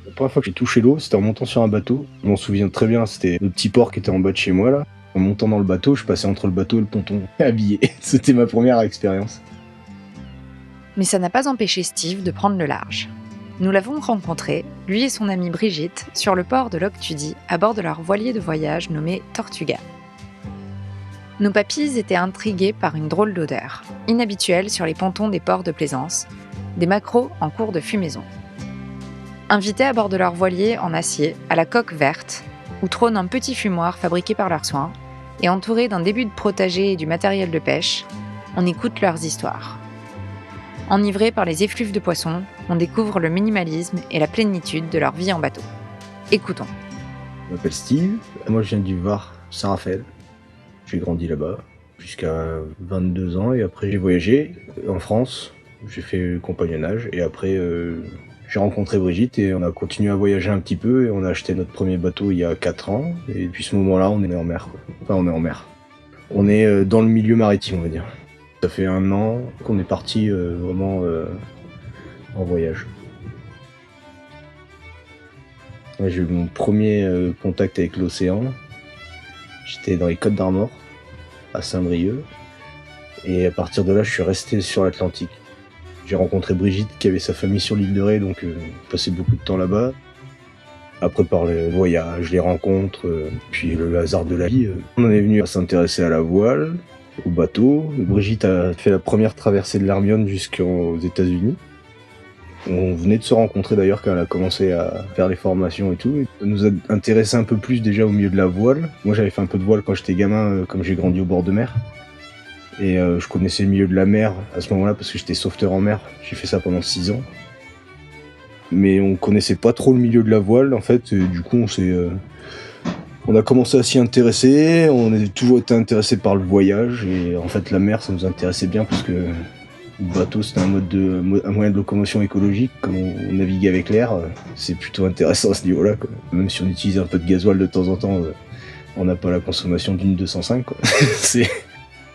La première fois que j'ai touché l'eau, c'était en montant sur un bateau. Je m'en souviens très bien, c'était le petit port qui était en bas de chez moi là. En montant dans le bateau, je passais entre le bateau et le ponton, habillé. C'était ma première expérience. Mais ça n'a pas empêché Steve de prendre le large. Nous l'avons rencontré, lui et son amie Brigitte, sur le port de Loctudy, à bord de leur voilier de voyage nommé Tortuga. Nos papilles étaient intrigués par une drôle d'odeur, inhabituelle sur les pontons des ports de plaisance, des maquereaux en cours de fumaison. Invités à bord de leur voilier en acier, à la coque verte, où trône un petit fumoir fabriqué par leurs soins, et entourés d'un début de potager et du matériel de pêche, on écoute leurs histoires. Enivrés par les effluves de poissons, on découvre le minimalisme et la plénitude de leur vie en bateau. Écoutons. Je m'appelle Steve, moi je viens du Var, Saint-Raphaël. J'ai grandi là-bas jusqu'à 22 ans et après j'ai voyagé en France, j'ai fait le compagnonnage et après j'ai rencontré Brigitte et on a continué à voyager un petit peu et on a acheté notre premier bateau il y a 4 ans et depuis ce moment-là on est en mer, quoi. Enfin on est en mer. On est dans le milieu maritime on va dire. Ça fait 1 an qu'on est parti vraiment en voyage. Ouais, j'ai eu mon premier contact avec l'océan. J'étais dans les Côtes d'Armor, à Saint-Brieuc. Et à partir de là, je suis resté sur l'Atlantique. J'ai rencontré Brigitte qui avait sa famille sur l'île de Ré, donc j'ai passé beaucoup de temps là-bas. Après, par les voyages, les rencontres, puis le hasard de la vie, on en est venu à s'intéresser à la voile, au bateau. Brigitte a fait la première traversée de l'Hermione jusqu'aux États-Unis. On venait de se rencontrer d'ailleurs quand elle a commencé à faire les formations et tout. Et ça nous a intéressé un peu plus déjà au milieu de la voile. Moi j'avais fait un peu de voile quand j'étais gamin, comme j'ai grandi au bord de mer. Et je connaissais le milieu de la mer à ce moment-là parce que j'étais sauveteur en mer. J'ai fait ça pendant 6 ans. Mais on connaissait pas trop le milieu de la voile en fait. Et du coup on a commencé à s'y intéresser. On a toujours été intéressé par le voyage. Et en fait la mer ça nous intéressait bien parce que le bateau, c'est un moyen de locomotion écologique. Comme on navigue avec l'air, c'est plutôt intéressant à ce niveau-là, quoi. Même si on utilise un peu de gasoil de temps en temps, on n'a pas la consommation d'une 205, quoi.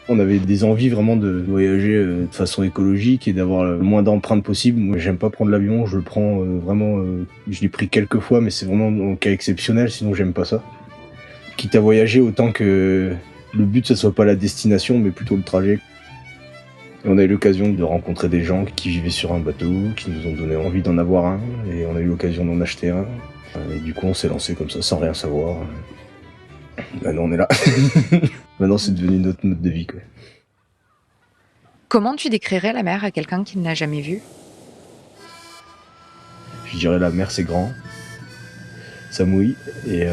On avait des envies vraiment de voyager de façon écologique et d'avoir le moins d'empreintes possible. Moi, j'aime pas prendre l'avion, je le prends vraiment... je l'ai pris quelques fois, mais c'est vraiment en cas exceptionnel, sinon j'aime pas ça. Quitte à voyager, autant que le but, ce soit pas la destination, mais plutôt le trajet. On a eu l'occasion de rencontrer des gens qui vivaient sur un bateau, qui nous ont donné envie d'en avoir un, et on a eu l'occasion d'en acheter un. Et du coup, on s'est lancé comme ça, sans rien savoir. Maintenant, on est là. Maintenant, c'est devenu notre mode de vie, quoi. Comment tu décrirais la mer à quelqu'un qui ne l'a jamais vue ? Je dirais la mer, c'est grand, ça mouille, et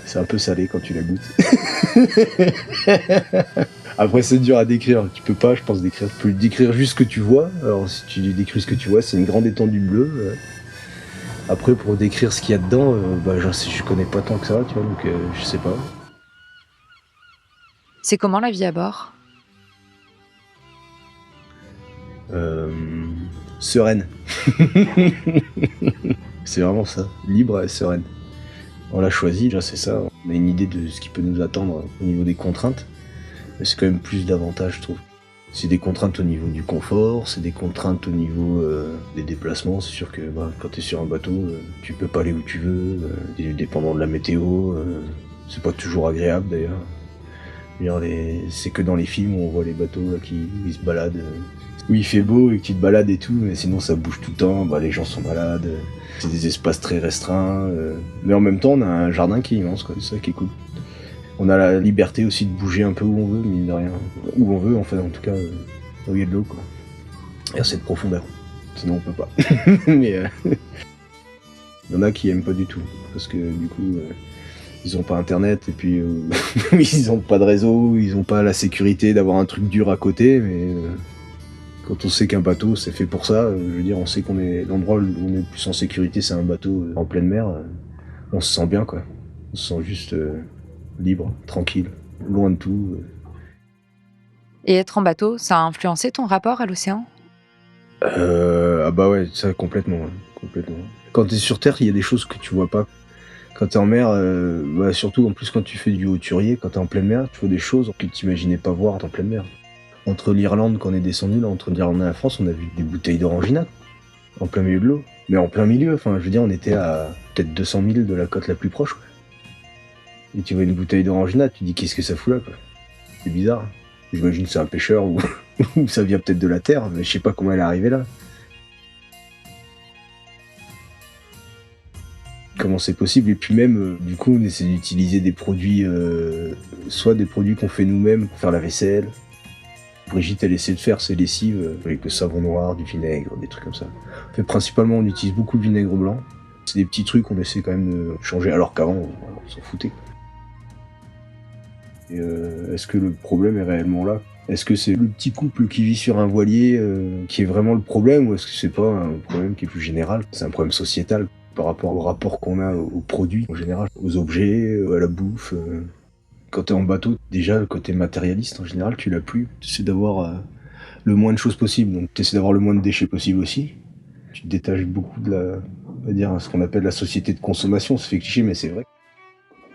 c'est un peu salé quand tu la goûtes. Après, c'est dur à décrire. Tu peux pas, je pense, décrire. Tu peux décrire juste ce que tu vois. Alors, si tu décris ce que tu vois, c'est une grande étendue bleue. Après, pour décrire ce qu'il y a dedans, je connais pas tant que ça, tu vois, donc je sais pas. C'est comment la vie à bord ? Sereine. C'est vraiment ça. Libre et sereine. On l'a choisi, déjà, c'est ça. On a une idée de ce qui peut nous attendre au niveau des contraintes. Mais c'est quand même plus d'avantages, je trouve. C'est des contraintes au niveau du confort, c'est des contraintes au niveau des déplacements. C'est sûr que quand tu es sur un bateau, tu peux pas aller où tu veux, dépendant de la météo. C'est pas toujours agréable d'ailleurs. C'est que dans les films où on voit les bateaux là, qui se baladent, où il fait beau et que tu te balades et tout, mais sinon ça bouge tout le temps, les gens sont malades, c'est des espaces très restreints. Mais en même temps, on a un jardin qui est immense, quoi. C'est ça qui est cool. On a la liberté aussi de bouger un peu où on veut, mine de rien. Où on veut, enfin, en tout cas, là où il y a de l'eau, quoi. Et à cette profondeur. Sinon, on peut pas. Mais il y en a qui aiment pas du tout. Parce que, du coup, ils ont pas internet, et puis ils ont pas de réseau, ils ont pas la sécurité d'avoir un truc dur à côté, mais quand on sait qu'un bateau, c'est fait pour ça, je veux dire, on sait qu'on est... L'endroit où on est le plus en sécurité, c'est un bateau en pleine mer. On se sent bien, quoi. On se sent juste... libre, tranquille, loin de tout. Et être en bateau, ça a influencé ton rapport à l'océan ? Ah bah ouais, ça complètement. Quand t'es sur Terre, il y a des choses que tu vois pas. Quand t'es en mer, surtout en plus quand tu fais du hauturier, quand t'es en pleine mer, tu vois des choses que t'imaginais pas voir en pleine mer. Entre l'Irlande, quand on est descendu, là, entre l'Irlande et la France, on a vu des bouteilles d'orangina. en plein milieu de l'eau. Mais en plein milieu, enfin, je veux dire, on était à peut-être 200 000 de la côte la plus proche, quoi. Et tu vois une bouteille d'orangina, tu dis qu'est-ce que ça fout là, quoi. C'est bizarre. J'imagine que c'est un pêcheur ou ou ça vient peut-être de la terre, mais je sais pas comment elle est arrivée là. Comment c'est possible. Et puis même, du coup, on essaie d'utiliser des produits, soit des produits qu'on fait nous-mêmes pour faire la vaisselle. Brigitte, elle essaie de faire ses lessives avec le savon noir, du vinaigre, des trucs comme ça. En fait, principalement, on utilise beaucoup le vinaigre blanc. C'est des petits trucs qu'on essaie quand même de changer, alors qu'avant, on s'en foutait. Et est-ce que le problème est réellement là? Est-ce que c'est le petit couple qui vit sur un voilier qui est vraiment le problème, ou est-ce que c'est pas un problème qui est plus général? C'est un problème sociétal par rapport au rapport qu'on a aux produits en général, aux objets, à la bouffe. Quand t'es en bateau, déjà le côté matérialiste en général, tu l'as plus. Tu essaies d'avoir le moins de choses possible, donc tu essaies d'avoir le moins de déchets possible aussi. Tu te détaches beaucoup de on va dire, ce qu'on appelle la société de consommation. Ça fait cliché, mais c'est vrai.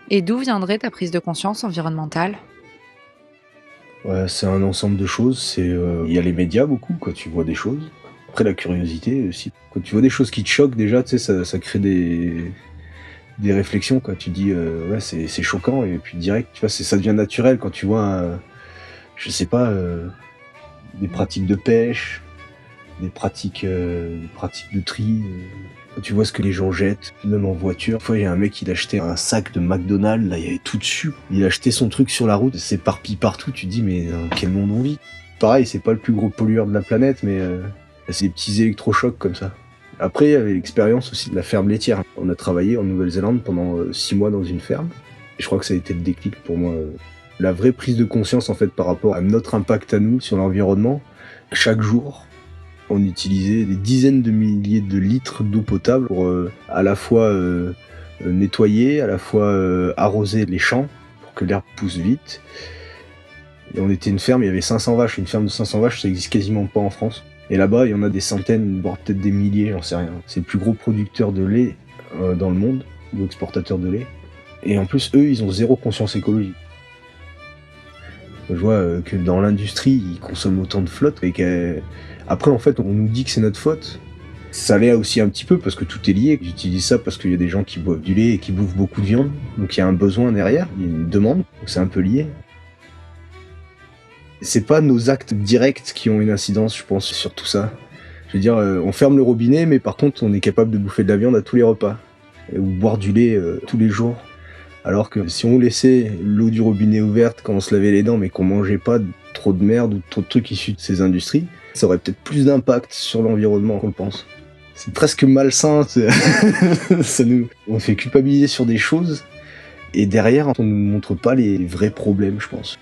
Et d'où viendrait ta prise de conscience environnementale? Ouais, c'est un ensemble de choses. Il y a les médias beaucoup, quand tu vois des choses. Après, la curiosité aussi. Quand tu vois des choses qui te choquent, déjà, tu sais, ça crée des réflexions, quoi. Tu dis, ouais, c'est choquant, et puis direct, tu vois, ça devient naturel quand tu vois, je sais pas, des pratiques de pêche, des pratiques de tri. Quand tu vois ce que les gens jettent, même en voiture. Une fois, il y a un mec, il achetait un sac de McDonald's, là, il y avait tout dessus. Il a acheté son truc sur la route, c'est éparpillé partout. Tu te dis, mais dans quel monde on vit? Pareil, c'est pas le plus gros pollueur de la planète, mais c'est des petits électrochocs comme ça. Après, il y avait l'expérience aussi de la ferme laitière. On a travaillé en Nouvelle-Zélande pendant 6 mois dans une ferme. Et je crois que ça a été le déclic pour moi. La vraie prise de conscience, en fait, par rapport à notre impact à nous sur l'environnement. Chaque jour, on utilisait des dizaines de milliers de litres d'eau potable pour à la fois nettoyer, à la fois arroser les champs pour que l'herbe pousse vite. Et on était une ferme, il y avait 500 vaches. Une ferme de 500 vaches, ça existe quasiment pas en France. Et là-bas, il y en a des centaines, voire peut-être des milliers, j'en sais rien. C'est le plus gros producteur de lait dans le monde, ou exportateur de lait. Et en plus, eux, ils ont zéro conscience écologique. Je vois que dans l'industrie, ils consomment autant de flotte. Après, en fait, on nous dit que c'est notre faute. Ça l'est aussi un petit peu, parce que tout est lié. J'utilise ça parce qu'il y a des gens qui boivent du lait et qui bouffent beaucoup de viande. Donc il y a un besoin derrière, il y a une demande, donc c'est un peu lié. C'est pas nos actes directs qui ont une incidence, je pense, sur tout ça. Je veux dire, on ferme le robinet, mais par contre, on est capable de bouffer de la viande à tous les repas. Ou boire du lait tous les jours. Alors que si on laissait l'eau du robinet ouverte quand on se lavait les dents, mais qu'on mangeait pas trop de merde ou trop de trucs issus de ces industries, ça aurait peut-être plus d'impact sur l'environnement qu'on le pense. C'est presque malsain, on fait culpabiliser sur des choses, et derrière, on nous montre pas les vrais problèmes, je pense.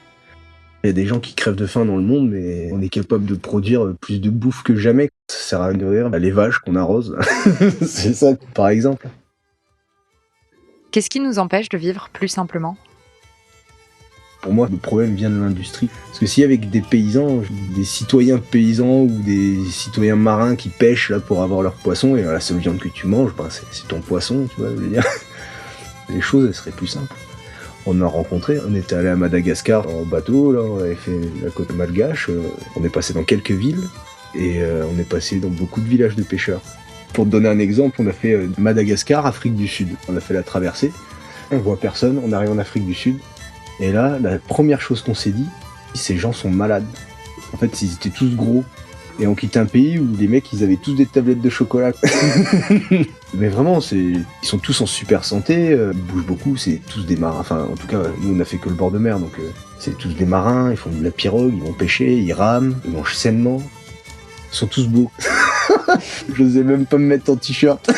Il y a des gens qui crèvent de faim dans le monde, mais on est capable de produire plus de bouffe que jamais. Ça sert à rien de rire, les vaches qu'on arrose. C'est ça, par exemple. Qu'est-ce qui nous empêche de vivre plus simplement? Pour moi, le problème vient de l'industrie. Parce que s'il y avait des paysans, des citoyens paysans ou des citoyens marins qui pêchent là pour avoir leur poisson, et la seule viande que tu manges, ben, c'est ton poisson, tu vois, je veux dire. Les choses, elles seraient plus simples. On a rencontré, on était allé à Madagascar en bateau, là, on avait fait la côte malgache, on est passé dans quelques villes, et on est passé dans beaucoup de villages de pêcheurs. Pour te donner un exemple, on a fait Madagascar, Afrique du Sud. On a fait la traversée, on voit personne, on arrive en Afrique du Sud, et là, la première chose qu'on s'est dit, ces gens sont malades. En fait, ils étaient tous gros. Et on quitte un pays où les mecs, ils avaient tous des tablettes de chocolat. Mais vraiment, ils sont tous en super santé, ils bougent beaucoup, c'est tous des marins. Enfin, en tout cas, nous, on a fait que le bord de mer, donc c'est tous des marins, ils font de la pirogue, ils vont pêcher, ils rament, ils mangent sainement. Ils sont tous beaux. J'osais même pas me mettre en t-shirt.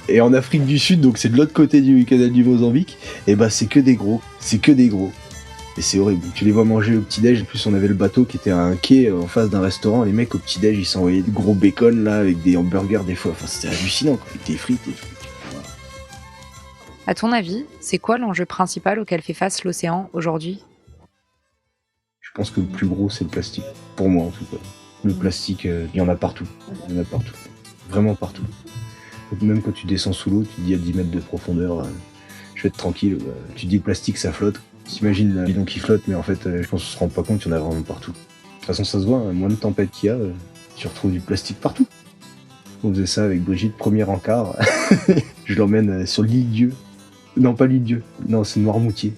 Et en Afrique du Sud, donc c'est de l'autre côté du canal du Mozambique, et bah c'est que des gros. C'est que des gros. Et c'est horrible. Tu les vois manger au petit-déj. En plus, on avait le bateau qui était à un quai en face d'un restaurant. Les mecs, au petit-déj, ils s'envoyaient du gros bacon, là, avec des hamburgers, des fois. Enfin, c'était hallucinant, quoi. Avec des frites et tout. À ton avis, c'est quoi l'enjeu principal auquel fait face l'océan aujourd'hui? Je pense que le plus gros, c'est le plastique. Pour moi, en tout cas. Le plastique, il y en a partout. Il y en a partout. Vraiment partout. Même quand tu descends sous l'eau, tu te dis à 10 mètres de profondeur, je vais être tranquille. Tu te dis le plastique, ça flotte. T'imagines la bidon qui flotte, mais en fait, je pense qu'on se rend pas compte qu'il y en a vraiment partout. De toute façon, ça se voit, moins de tempêtes qu'il y a, Tu retrouves du plastique partout. On faisait ça avec Brigitte, premier encart. Je l'emmène sur l'île Dieu. Non, pas l'île Dieu. Non, c'est Noirmoutier.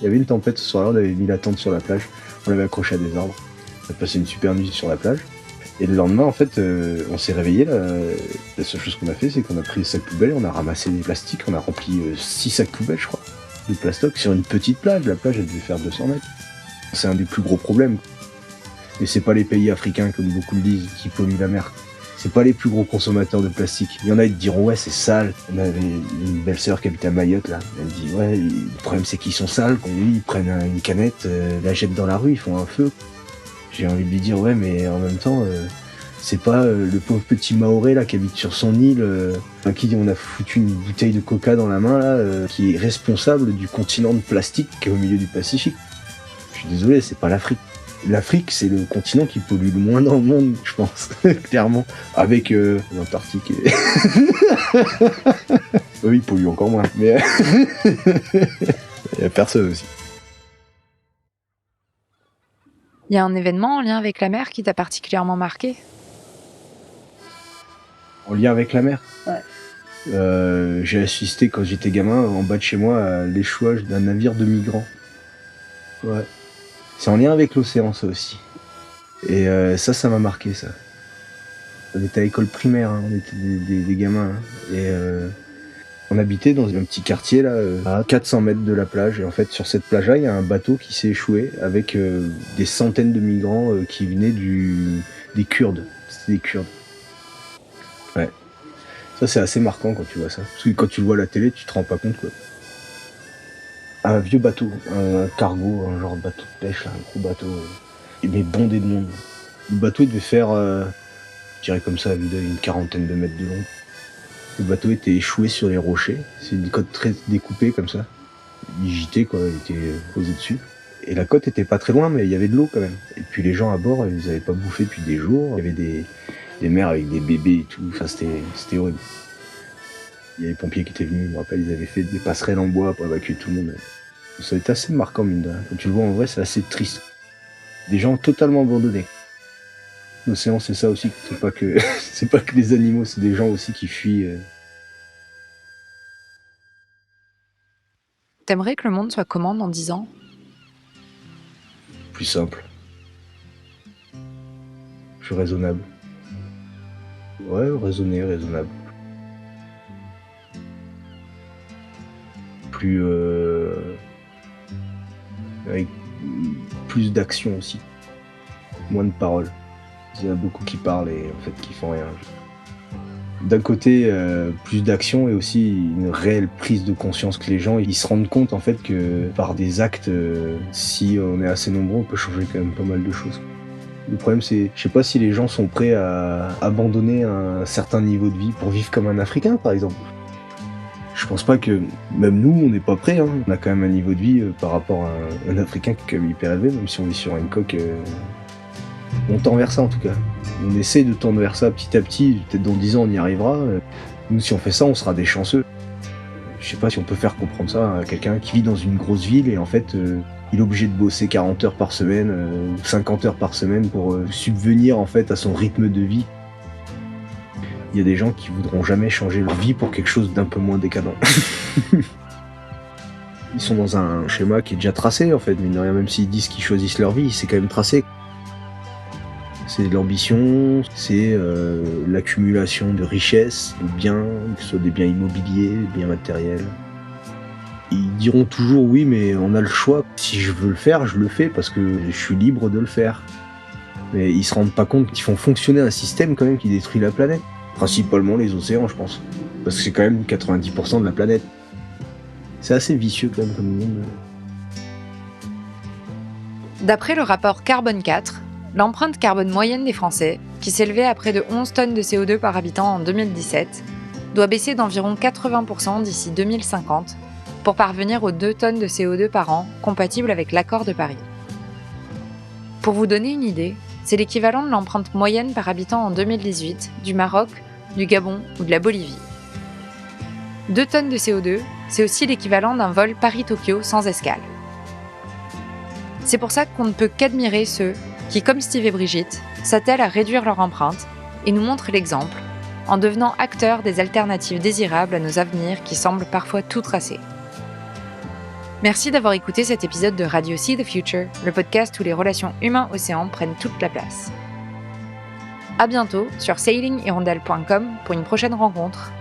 Il y avait une tempête ce soir-là, on avait mis la tente sur la plage. On l'avait accroché à des arbres. On a passé une super nuit sur la plage. Et le lendemain, en fait, on s'est réveillé. La seule chose qu'on a fait, c'est qu'on a pris les sacs poubelles, on a ramassé des plastiques, on a rempli 6 sacs poubelles, je crois, de plastoc sur une petite plage. La plage, elle devait faire 200 mètres. C'est un des plus gros problèmes. Et c'est pas les pays africains, comme beaucoup le disent, qui polluent la mer. C'est pas les plus gros consommateurs de plastique. Il y en a qui te diront ouais c'est sale. On avait une belle sœur qui habitait à Mayotte là. Elle dit ouais le problème c'est qu'ils sont sales. Ils prennent une canette, la jettent dans la rue, ils font un feu. J'ai envie de lui dire ouais mais en même temps c'est pas le pauvre petit Maoré là qui habite sur son île à qui on a foutu une bouteille de coca dans la main là qui est responsable du continent de plastique qui est au milieu du Pacifique. Je suis désolé, c'est pas l'Afrique. L'Afrique, c'est le continent qui pollue le moins dans le monde, je pense, clairement. Avec l'Antarctique. Et... oui, il pollue encore moins, mais il y a personne aussi. Il y a un événement en lien avec la mer qui t'a particulièrement marqué ? En lien avec la mer ? Ouais. J'ai assisté quand j'étais gamin, en bas de chez moi, à l'échouage d'un navire de migrants. Ouais. C'est en lien avec l'océan, ça aussi. Et ça m'a marqué, ça. On était à l'école primaire, hein, on était des gamins. Hein, et on habitait dans un petit quartier, là, à 400 mètres de la plage. Et en fait, sur cette plage-là, il y a un bateau qui s'est échoué avec des centaines de migrants qui venaient des Kurdes. C'était des Kurdes. Ouais. Ça, c'est assez marquant quand tu vois ça. Parce que quand tu le vois à la télé, tu te rends pas compte, quoi. Un vieux bateau, un cargo, un genre de bateau de pêche, là, un gros bateau, mais bondé de monde. Le bateau il devait faire, je dirais comme ça, à vue d'œil, une quarantaine de mètres de long. Le bateau était échoué sur les rochers, c'est une côte très découpée comme ça. Il gitait quoi, il était posé dessus. Et la côte était pas très loin, mais il y avait de l'eau quand même. Et puis les gens à bord, ils avaient pas bouffé depuis des jours. Il y avait des mères avec des bébés et tout, enfin c'était horrible. Il y a les pompiers qui étaient venus, je me rappelle, ils avaient fait des passerelles en bois pour évacuer tout le monde. Ça a été assez marquant, mine de rien. Quand tu le vois en vrai, c'est assez triste. Des gens totalement abandonnés. L'océan, c'est ça aussi. C'est pas que, c'est pas que les animaux, c'est des gens aussi qui fuient. T'aimerais que le monde soit comment dans 10 ans ? Plus simple. Plus raisonnable. Ouais, raisonnable. Plus avec plus d'action aussi, moins de paroles. Il y en a beaucoup qui parlent et en fait qui font rien. D'un côté, plus d'action et aussi une réelle prise de conscience que les gens ils se rendent compte en fait que par des actes, si on est assez nombreux, on peut changer quand même pas mal de choses. Le problème c'est, je sais pas si les gens sont prêts à abandonner un certain niveau de vie pour vivre comme un Africain par exemple. Je pense pas que, même nous, on n'est pas prêts. Hein. On a quand même un niveau de vie par rapport à un Africain qui est quand même hyper élevé, même si on est sur une coque. On tend vers ça en tout cas. On essaie de tendre vers ça petit à petit. Peut-être dans 10 ans, on y arrivera. Nous, si on fait ça, on sera des chanceux. Je sais pas si on peut faire comprendre ça à quelqu'un qui vit dans une grosse ville et en fait, il est obligé de bosser 40 heures par semaine, 50 heures par semaine pour subvenir en fait à son rythme de vie. Il y a des gens qui voudront jamais changer leur vie pour quelque chose d'un peu moins décadent. Ils sont dans un schéma qui est déjà tracé en fait, mine de rien, même s'ils disent qu'ils choisissent leur vie, c'est quand même tracé. C'est de l'ambition, c'est l'accumulation de richesses, de biens, que ce soit des biens immobiliers, des biens matériels. Ils diront toujours oui, mais on a le choix. Si je veux le faire, je le fais parce que je suis libre de le faire. Mais ils se rendent pas compte qu'ils font fonctionner un système quand même qui détruit la planète. Principalement les océans, je pense. Parce que c'est quand même 90% de la planète. C'est assez vicieux quand même comme monde. D'après le rapport Carbone 4, l'empreinte carbone moyenne des Français, qui s'élevait à près de 11 tonnes de CO2 par habitant en 2017, doit baisser d'environ 80% d'ici 2050 pour parvenir aux 2 tonnes de CO2 par an compatibles avec l'accord de Paris. Pour vous donner une idée, c'est l'équivalent de l'empreinte moyenne par habitant en 2018 du Maroc, du Gabon ou de la Bolivie. 2 tonnes de CO2, c'est aussi l'équivalent d'un vol Paris-Tokyo sans escale. C'est pour ça qu'on ne peut qu'admirer ceux qui, comme Steve et Brigitte, s'attellent à réduire leur empreinte et nous montrent l'exemple en devenant acteurs des alternatives désirables à nos avenirs qui semblent parfois tout tracés. Merci d'avoir écouté cet épisode de Radio See the Future, le podcast où les relations humains-océans prennent toute la place. À bientôt sur sailinghirondelle.com pour une prochaine rencontre.